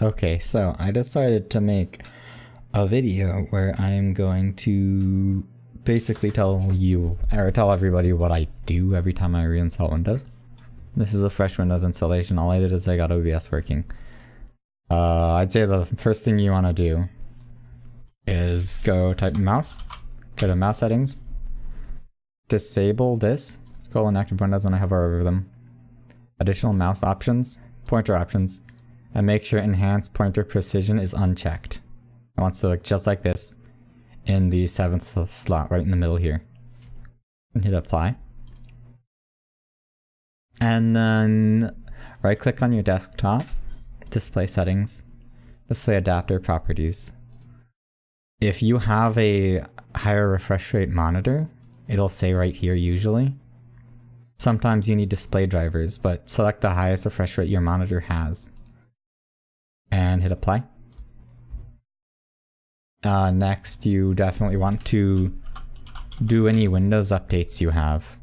Okay, so I decided to make a video where I'm going to basically tell you, or tell everybody what I do every time I reinstall Windows. This is a fresh Windows installation. All I did is I got OBS working. I'd say the first thing you want to do is go type mouse, go to mouse settings, disable this, scroll in active windows when I hover over them, additional mouse options, pointer options, and make sure enhanced pointer precision is unchecked. I want to look just like this in the 7th slot right in the middle here. And hit apply. And then right click on your desktop, display settings, display adapter properties. If you have a higher refresh rate monitor, it'll say right here usually. Sometimes you need display drivers, but select the highest refresh rate your monitor has. And hit apply. Next, you definitely want to do any Windows updates you have.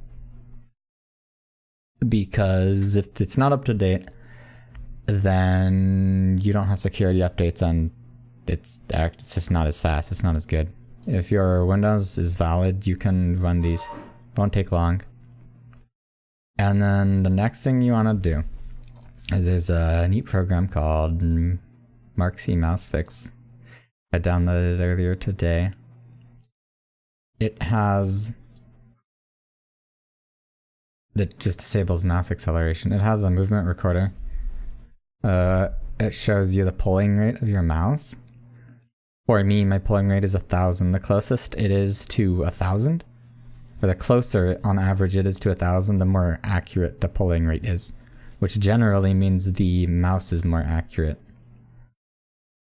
Because if it's not up to date, then you don't have security updates and it's just not as fast, it's not as good. If your Windows is valid, you can run these. It won't take long. And then the next thing you want to do is there's a neat program called Mark-C Mouse Fix. I downloaded it earlier today. It just disables mouse acceleration. It has a movement recorder. It shows you the pulling rate of your mouse. For me, my pulling rate is 1,000. The closest it is to 1,000, or the closer on average it is to 1,000, the more accurate the pulling rate is, which generally means the mouse is more accurate,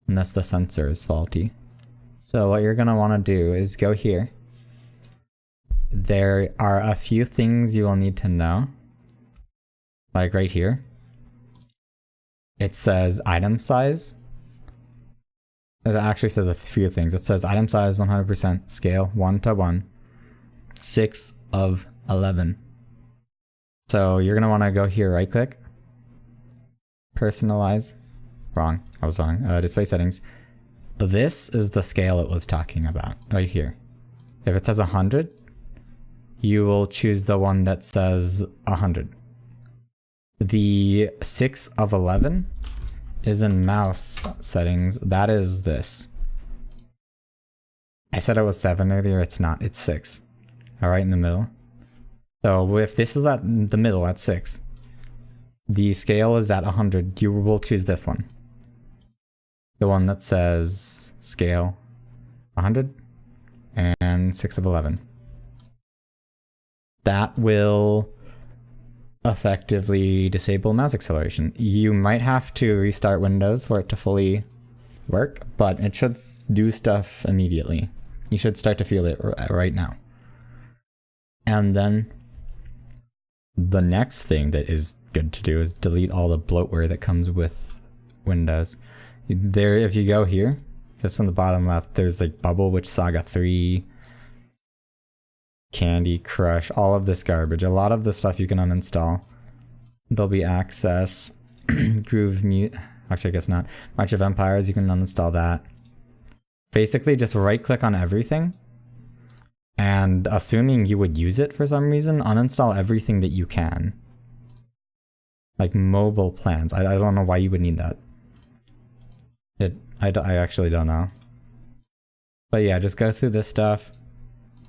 unless the sensor is faulty. So what you're gonna want to do is go here. There are a few things you will need to know, like right here. It says item size. It actually says a few things. It says item size 100%, scale 1:1, 6/11. So you're gonna want to go here, right click, personalize. Wrong, I was wrong. Display settings. This is the scale it was talking about, right here. If it says 100, you will choose the one that says 100. The 6/11 is in mouse settings. That is this. I said it was 7 earlier, it's not, it's 6. Alright, in the middle. So if this is at the middle at 6, the scale is at 100, you will choose this one. The one that says scale 100 and 6/11. That will effectively disable mouse acceleration. You might have to restart Windows for it to fully work, but it should do stuff immediately. You should start to feel it right now. And then the next thing that is good to do is delete all the bloatware that comes with Windows. There, if you go here, just on the bottom left, there's like Bubble Witch Saga 3, Candy Crush, all of this garbage. A lot of the stuff you can uninstall. There'll be Access, Groove Mute, actually I guess not. March of Empires, you can uninstall that. Basically just right click on everything, and assuming you would use it for some reason, uninstall everything that you can. Like mobile plans, I don't know why you would need that. I actually don't know. But yeah, just go through this stuff.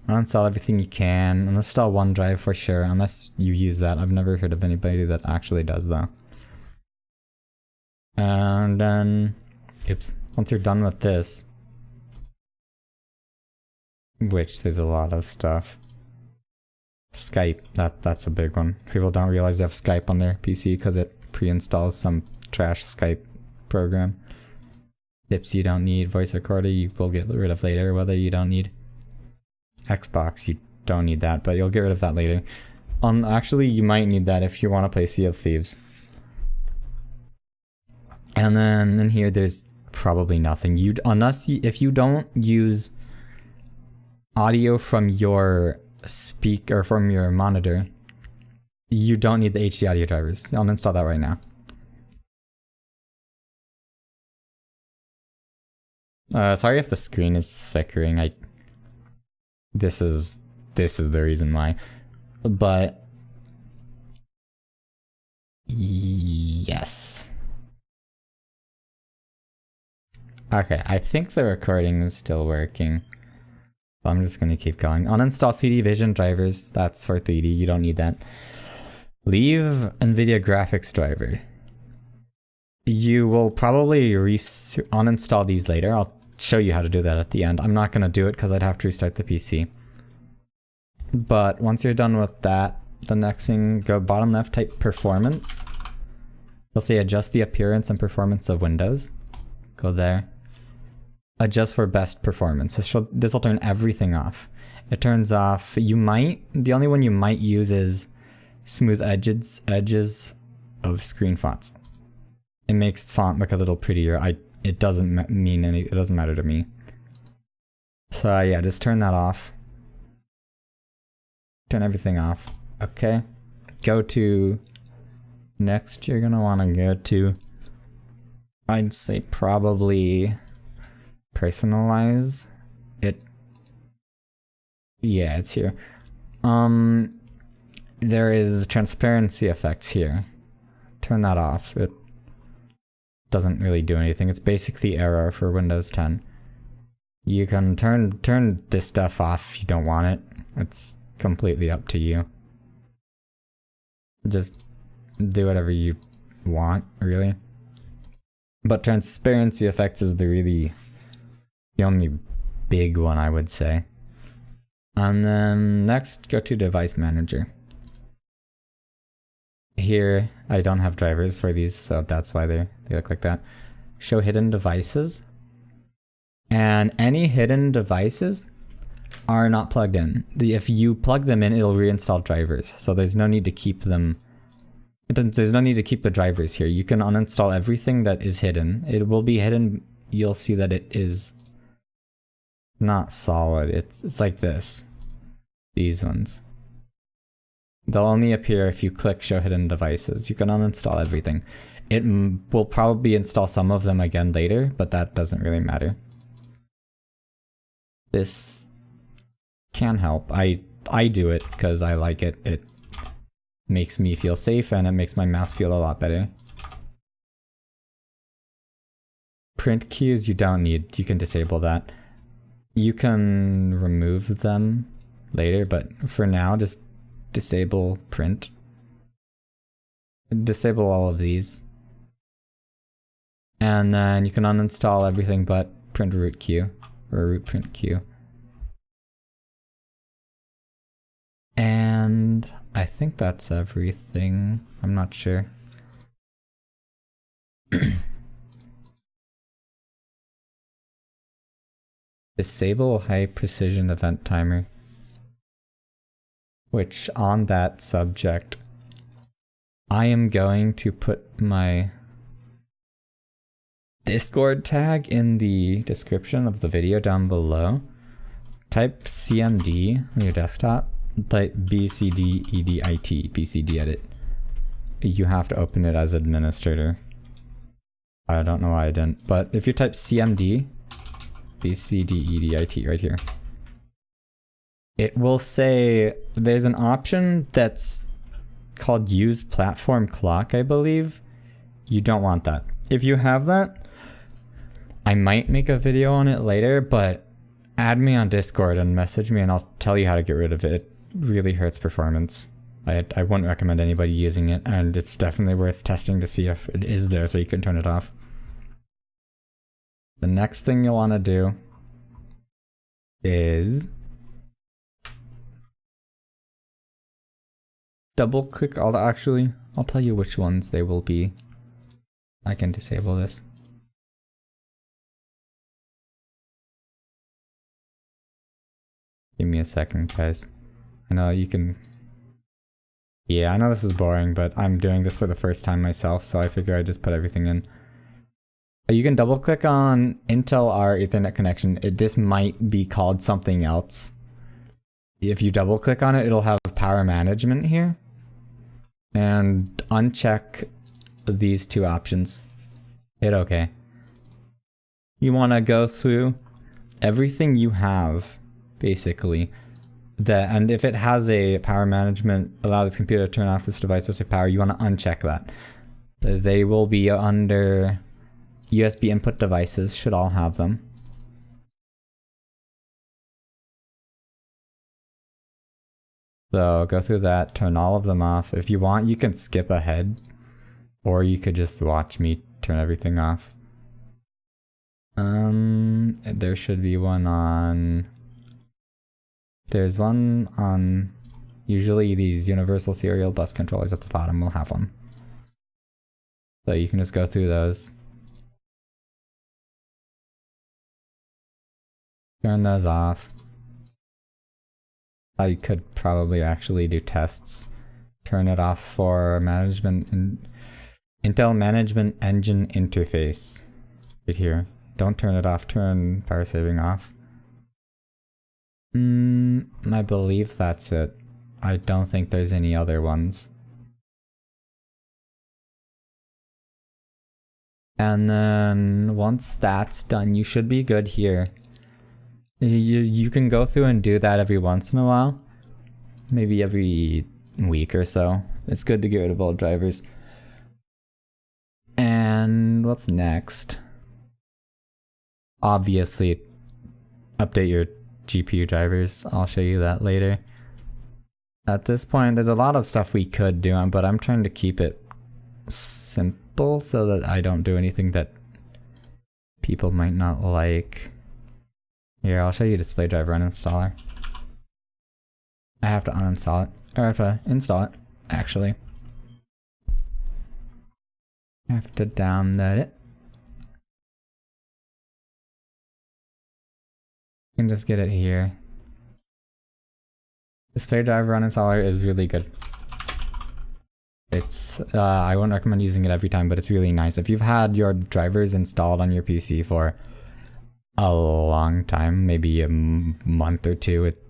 Uninstall everything you can. Uninstall OneDrive for sure, unless you use that. I've never heard of anybody that actually does though. And then, oops, once you're done with this, which there's a lot of stuff. Skype, that's a big one. People don't realize they have Skype on their PC because it pre-installs some trash Skype program. Tips you don't need. Voice recorder you will get rid of later, whether you don't need. Xbox, you don't need that, but you'll get rid of that later. Actually, you might need that if you want to play Sea of Thieves. And then in here, there's probably nothing. If you don't use audio from your speaker, from your monitor, you don't need the HD audio drivers. I'll install that right now. Sorry if the screen is flickering. This is the reason why. But yes. Okay, I think the recording is still working. I'm just gonna keep going. Uninstall 3D Vision drivers. That's for 3D. You don't need that. Leave NVIDIA graphics driver. You will probably uninstall these later. I'll show you how to do that at the end. I'm not gonna do it because I'd have to restart the PC. But once you're done with that, the next thing, go bottom left, type performance. You'll say adjust the appearance and performance of Windows. Go there. Adjust for best performance. This will turn everything off. It turns off, the only one you might use is smooth edges of screen fonts. It makes font look a little prettier. It doesn't it doesn't matter to me. So yeah, just turn that off. Turn everything off. Okay. Go to, next you're gonna wanna go to, I'd say probably personalize it. Yeah, it's here. There is transparency effects here. Turn that off. It doesn't really do anything. It's basically error for Windows 10. You can turn this stuff off if you don't want it. It's completely up to you. Just do whatever you want, really. But transparency effects is the only big one, I would say. And then next, go to device manager. Here, I don't have drivers for these, so that's why they look like that. Show hidden devices. And any hidden devices are not plugged in. If you plug them in, it'll reinstall drivers. So there's no need to keep them. There's no need to keep the drivers here. You can uninstall everything that is hidden. It will be hidden. You'll see that it is not solid. It's like this. These ones. They'll only appear if you click show hidden devices. You can uninstall everything. It will probably install some of them again later, but that doesn't really matter. This can help. I do it because I like it. It makes me feel safe and it makes my mouse feel a lot better. Print cues you don't need. You can disable that. You can remove them later, but for now just disable print. Disable all of these. And then you can uninstall everything but print root cue or root print cue. And I think that's everything. I'm not sure. Disable high precision event timer. Which, on that subject, I am going to put my Discord tag in the description of the video down below. Type CMD on your desktop. Type BCDEDIT, BCDedit. You have to open it as administrator. I don't know why I didn't, but if you type CMD, BCDEDIT right here, it will say there's an option that's called use platform clock, I believe. You don't want that. If you have that, I might make a video on it later, but add me on Discord and message me and I'll tell you how to get rid of it. It really hurts performance. I wouldn't recommend anybody using it, and it's definitely worth testing to see if it is there so you can turn it off. The next thing you'll want to do is double click all the, actually, I'll tell you which ones they will be. I can disable this. Give me a second, guys. I know you can... Yeah, I know this is boring, but I'm doing this for the first time myself, so I figure I just put everything in. You can double click on Intel R Ethernet connection. This might be called something else. If you double click on it, it'll have power management here. And uncheck these two options. Hit OK. you want to go through everything you have, basically. And if it has a power management, allow this computer to turn off this device to save power, you want to uncheck that. They will be under USB input devices, should all have them. So go through that, turn all of them off. If you want, you can skip ahead, or you could just watch me turn everything off. There should be one on... There's one on... Usually these universal serial bus controllers at the bottom will have one. So you can just go through those. Turn those off. I could probably actually do tests. Turn it off for management and Intel Management Engine Interface. Right here. Don't turn it off, turn power saving off. I believe that's it. I don't think there's any other ones. And then once that's done, you should be good here. You can go through and do that every once in a while. Maybe every week or so. It's good to get rid of old drivers. And what's next? Obviously, update your GPU drivers. I'll show you that later. At this point, there's a lot of stuff we could do, but I'm trying to keep it simple so that I don't do anything that people might not like. Here, I'll show you display driver uninstaller. I have to uninstall it, or I have to install it, actually. I have to download it. You can just get it here. Display driver uninstaller is really good. It's, I won't recommend using it every time, but it's really nice. If you've had your drivers installed on your PC for a long time, maybe a month or two, it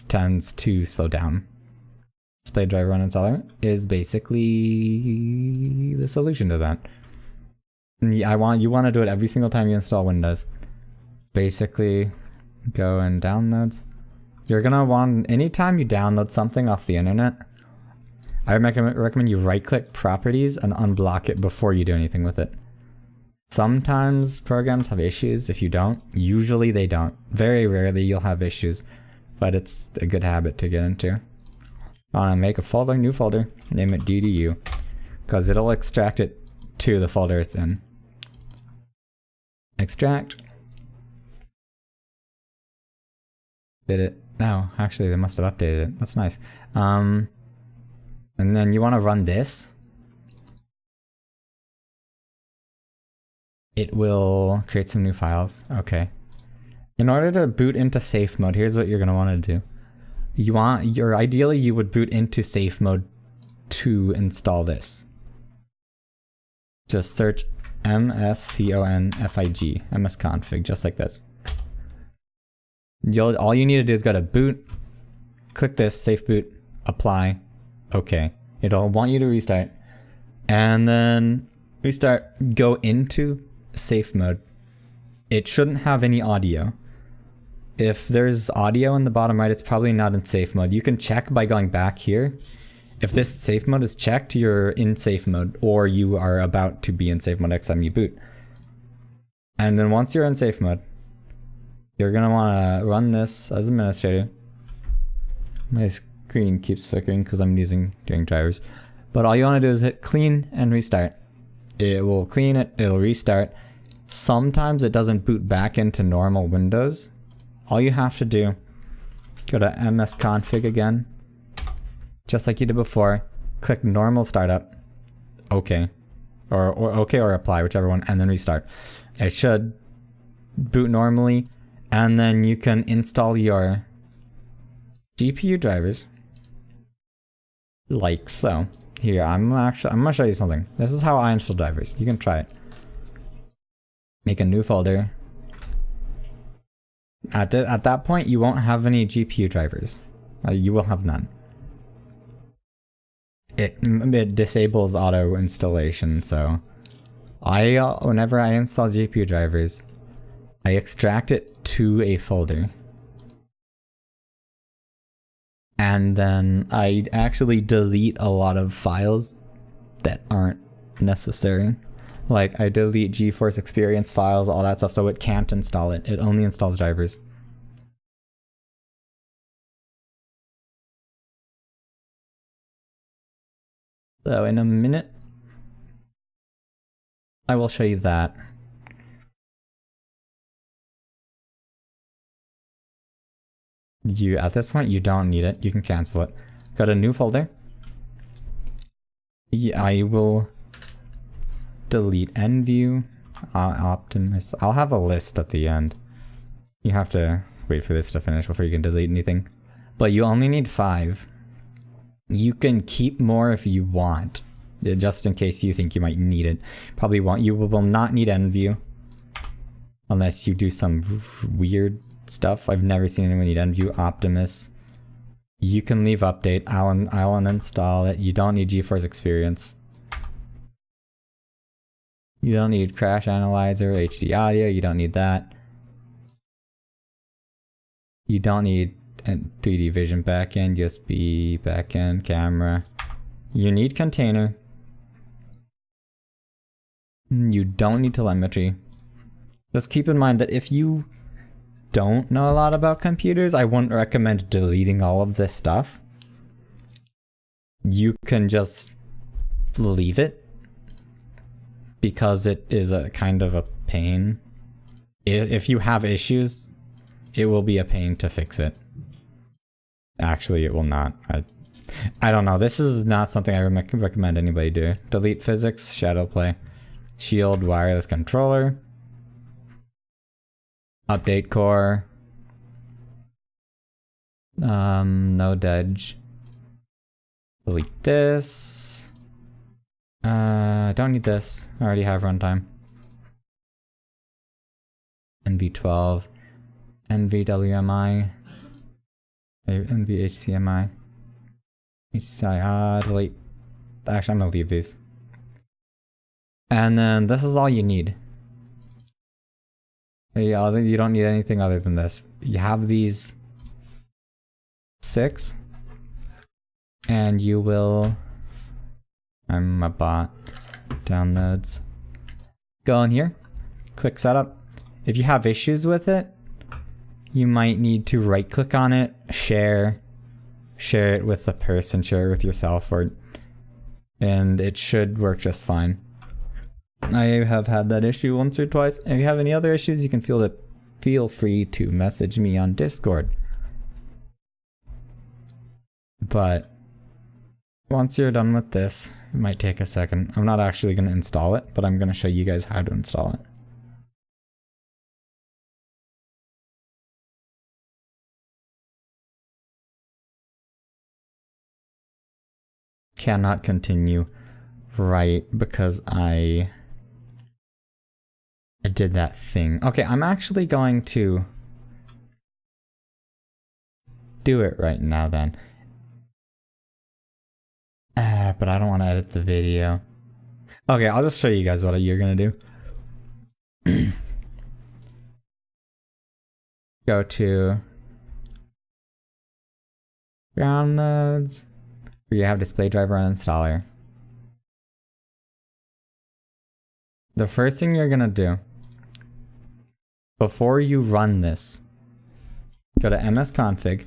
tends to slow down. Display driver uninstaller is basically the solution to that. You want to do it every single time you install Windows. Basically, go in downloads. You're gonna want, anytime you download something off the internet, I recommend you right-click properties and unblock it before you do anything with it. Sometimes programs have issues if you don't. Usually they don't. Very rarely you'll have issues, but it's a good habit to get into. I want to make a folder, new folder, name it DDU, because it'll extract it to the folder it's in. Extract. Did it? No, actually they must have updated it. That's nice. And then you want to run this. It will create some new files. Okay. In order to boot into safe mode, here's what you're going to want to do. Ideally you would boot into safe mode to install this. Just search msconfig, msconfig, just like this. All you need to do is go to boot, click this, safe boot, apply, okay. It'll want you to restart, and then restart, go into safe mode. It shouldn't have any audio. If there's audio in the bottom right, it's probably not in safe mode. You can check by going back here. If this safe mode is checked, you're in safe mode, or you are about to be in safe mode next time you boot. And then once you're in safe mode, you're gonna wanna run this as administrator. My screen keeps flickering because I'm doing drivers. But all you wanna do is hit clean and restart. It will clean it, it'll restart. Sometimes it doesn't boot back into normal Windows. All you have to do, go to msconfig again, just like you did before, click normal startup, okay, or okay or apply, whichever one, and then restart. It should boot normally. And then you can install your GPU drivers like so. Here, I'm gonna show you something. This is how I install drivers. You can try it. Make a new folder. At that point, you won't have any GPU drivers. You will have none. It disables auto installation, so Whenever I install GPU drivers, I extract it to a folder. And then I actually delete a lot of files that aren't necessary. Like, I delete GeForce Experience files, all that stuff, so it can't install it. It only installs drivers. So in a minute, I will show you that. At this point, you don't need it. You can cancel it. Go to new folder. I will delete NView, Optimus. I'll have a list at the end. You have to wait for this to finish before you can delete anything. But you only need 5. You can keep more if you want, just in case you think you might need it. Probably won't. You will not need NView unless you do some weird stuff. I've never seen anyone need NView. Optimus. You can leave update. I'll uninstall it. You don't need GeForce Experience. You don't need Crash Analyzer, HD Audio. You don't need that. You don't need a 3D Vision backend, USB backend, camera. You need container. You don't need telemetry. Just keep in mind that if you don't know a lot about computers, I wouldn't recommend deleting all of this stuff. You can just leave it because it is a kind of a pain. If you have issues, it will be a pain to fix it. Actually, it will not. I don't know. This is not something I recommend anybody do. Delete physics, shadow play, shield, wireless controller, update core, node edge. Delete this. Don't need this. I already have runtime. NV12, NVWMI, NVHCMI, HCI, delete. Actually, I'm gonna leave these. And then this is all you need. You don't need anything other than this. You have these 6, and you will. I'm a bot. Downloads. Go in here, click setup. If you have issues with it, you might need to right click on it, share it with a person, share it with yourself, and it should work just fine. I have had that issue once or twice. If you have any other issues, you can feel free to message me on Discord. But once you're done with this, it might take a second. I'm not actually going to install it, but I'm going to show you guys how to install it. Cannot continue right because I did that thing. Okay, I'm actually going to do it right now then. But I don't want to edit the video. Okay, I'll just show you guys what you're gonna do. Go to downloads, where you have display driver uninstaller. The first thing you're gonna do before you run this, go to msconfig,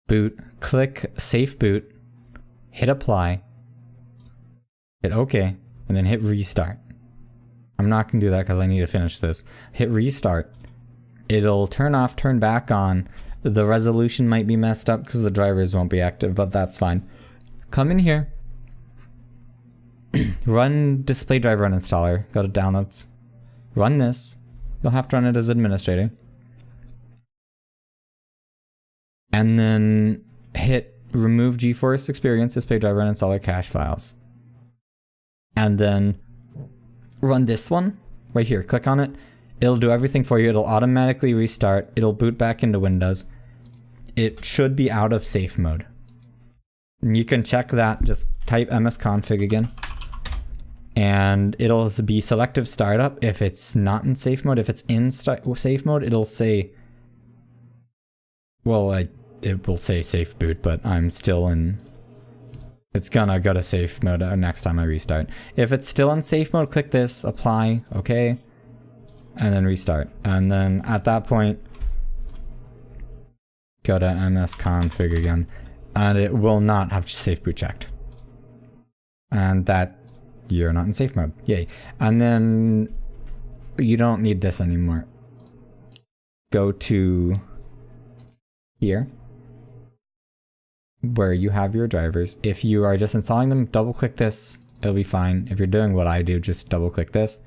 boot, click safe boot, hit apply, hit OK, and then hit restart. I'm not gonna do that because I need to finish this. Hit restart. It'll turn off, turn back on. The resolution might be messed up because the drivers won't be active, but that's fine. Come in here. Run display driver uninstaller. Go to downloads. Run this. You'll have to run it as administrator. And then hit remove GeForce Experience display driver uninstaller cache files. And then run this one right here. Click on it. It'll do everything for you. It'll automatically restart. It'll boot back into Windows. It should be out of safe mode. And you can check that. Just type msconfig again. And it'll be selective startup if it's not in safe mode. If it's in safe mode, it'll say, well, it will say safe boot, but I'm still in, it's gonna go to safe mode next time I restart. If it's still in safe mode, click this, apply, okay, and then restart. And then at that point, go to msconfig again, and it will not have safe boot checked. And that, you're not in safe mode, yay. And then you don't need this anymore. Go to here, where you have your drivers. If you are just installing them, double click this, it'll be fine. If you're doing what I do, just double click this.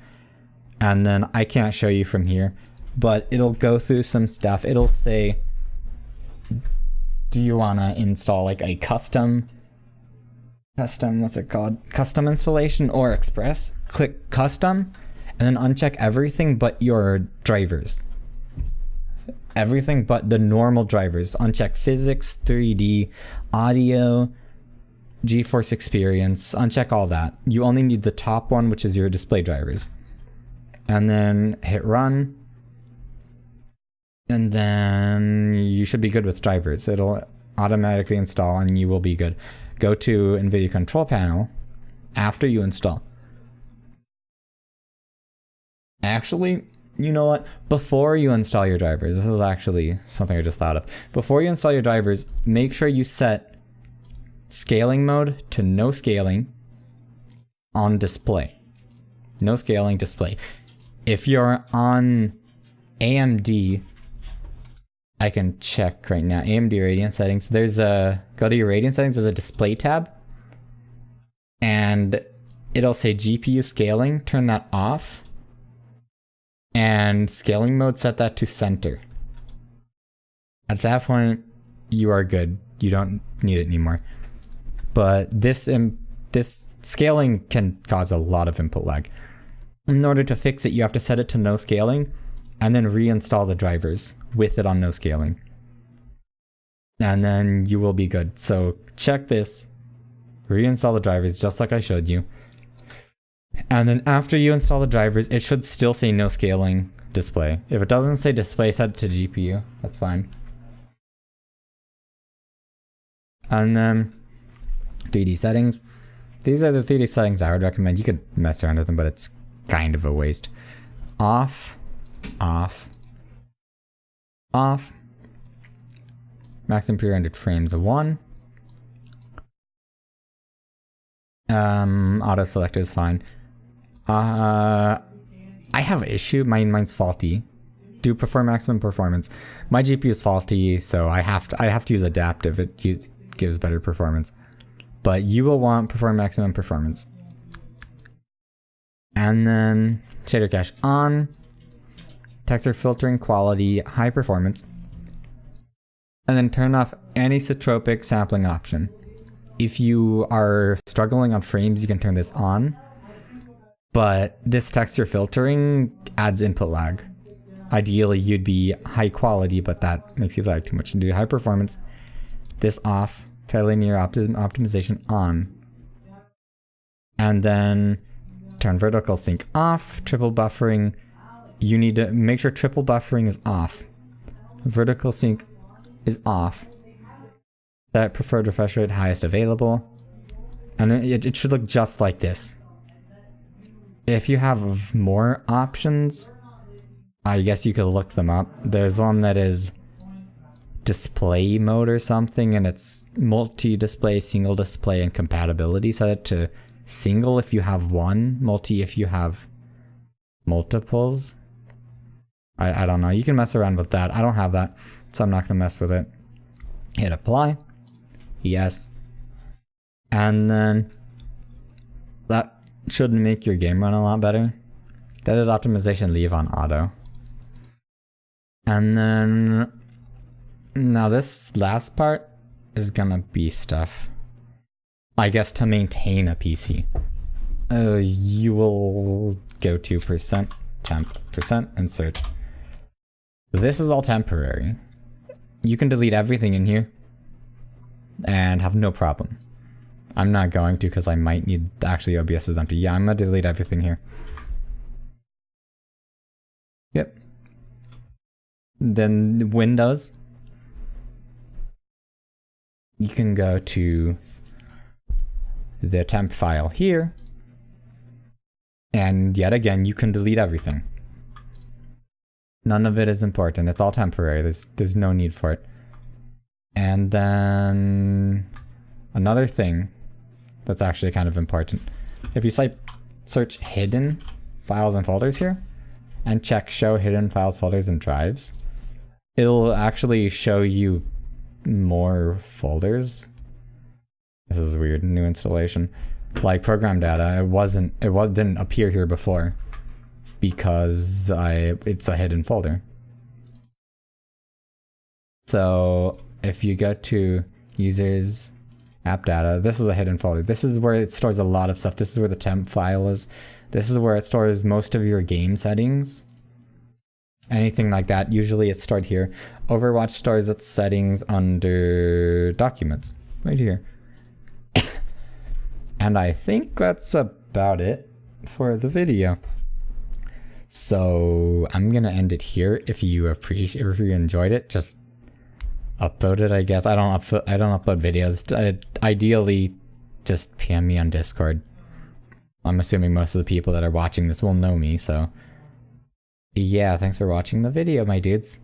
And then I can't show you from here, but it'll go through some stuff. It'll say, do you want to install like a custom, what's it called? Custom installation or express? Click custom and then uncheck everything but your drivers. Everything but the normal drivers. Uncheck physics, 3D, audio, GeForce Experience. Uncheck all that. You only need the top one, which is your display drivers. And then hit run. And then you should be good with drivers. It'll automatically install and you will be good. Go to NVIDIA Control Panel after you install. Actually, you know what? Before you install your drivers, this is actually something I just thought of. Before you install your drivers, make sure you set scaling mode to no scaling on display. No scaling display. If you're on AMD, I can check right now. AMD Radeon settings. There's a, go to your Radeon settings, there's a display tab. And it'll say GPU scaling, turn that off. And scaling mode, set that to center. At that point, you are good. You don't need it anymore. But this scaling can cause a lot of input lag. In order to fix it, you have to set it to no scaling and then reinstall the drivers with it on no scaling. And then you will be good. So check this, reinstall the drivers just like I showed you. And then after you install the drivers, it should still say no scaling display. If it doesn't say display, set it to GPU. That's fine. And then 3D settings. These are the 3D settings I would recommend. You could mess around with them, but it's kind of a waste. Off, off, off. Maximum pre-rendered frames of 1. Auto select is fine. I have an issue. Mine's faulty. Do prefer maximum performance. My GPU is faulty, so I have to use adaptive. It gives better performance. But you will want prefer maximum performance. And then shader cache on. Texture filtering quality, high performance. And then turn off anisotropic sampling option. If you are struggling on frames, you can turn this on. But this texture filtering adds input lag. Ideally, you'd be high quality, but that makes you lag too much. And do high performance. This off. Trilinear optimization on. And then turn vertical sync off. Triple buffering. You need to make sure triple buffering is off. Vertical sync is off. Set preferred refresh rate highest available. And it should look just like this. If you have more options, I guess you could look them up. There's one that is display mode or something, and it's multi-display, single display, and compatibility. Set it to single if you have one, multi if you have multiples. I don't know. You can mess around with that. I don't have that, so I'm not going to mess with it. Hit apply. Yes. And then that should make your game run a lot better. Edit optimization, leave on auto. And then now this last part is gonna be stuff, I guess, to maintain a PC. You will go to %temp% and search. This is all temporary. You can delete everything in here and have no problem. I'm not going to because I might need, actually OBS is empty. Yeah, I'm gonna delete everything here. Yep. Then Windows. You can go to the temp file here. And yet again, you can delete everything. None of it is important. It's all temporary. There's no need for it. And then another thing that's actually kind of important. If you search hidden files and folders here and check show hidden files, folders, and drives, it'll actually show you more folders. This is weird. New installation. Like program data, it didn't appear here before because it's a hidden folder. So if you go to users, app data, this is a hidden folder. This is where it stores a lot of stuff. This is where the temp file is. This is where it stores most of your game settings. Anything like that, usually it's stored here. Overwatch stores its settings under documents, right here. And I think that's about it for the video. So I'm gonna end it here. If you enjoyed it, just upload it, I guess. I don't upload videos. Ideally, just PM me on Discord. I'm assuming most of the people that are watching this will know me, so yeah, thanks for watching the video, my dudes.